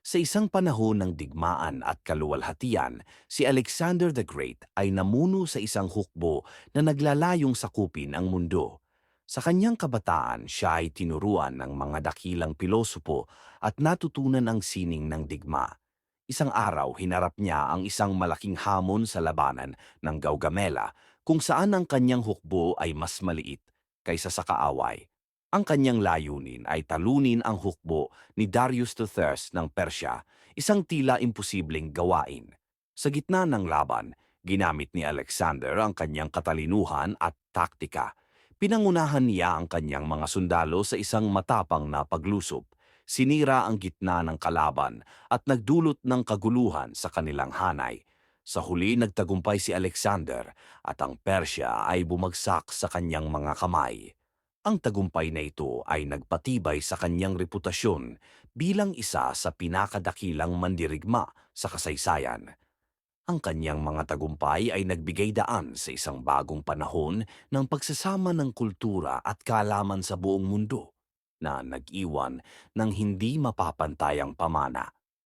Sa isang panahon ng digmaan at kaluwalhatian, si Alexander the Great ay namuno sa isang hukbo na naglalayong sakupin ang mundo. Sa kanyang kabataan, siya ay tinuruan ng mga dakilang pilosopo at natutunan ang sining ng digma. Isang araw, hinarap niya ang isang malaking hamon sa labanan ng Gaugamela kung saan ang kanyang hukbo ay mas maliit kaysa sa kaaway. Ang kanyang layunin ay talunin ang hukbo ni Darius III ng Persya, isang tila imposibleng gawain. Sa gitna ng laban, ginamit ni Alexander ang kanyang katalinuhan at taktika. Pinangunahan niya ang kanyang mga sundalo sa isang matapang na paglusob. Sinira ang gitna ng kalaban at nagdulot ng kaguluhan sa kanilang hanay. Sa huli nagtagumpay si Alexander at ang Persya ay bumagsak sa kanyang mga kamay. Ang tagumpay na ito ay nagpatibay sa kanyang reputasyon bilang isa sa pinakadakilang mandirigma sa kasaysayan. Ang kanyang mga tagumpay ay nagbigay daan sa isang bagong panahon ng pagsasama ng kultura at kaalaman sa buong mundo na nag-iwan ng hindi mapapantayang pamana.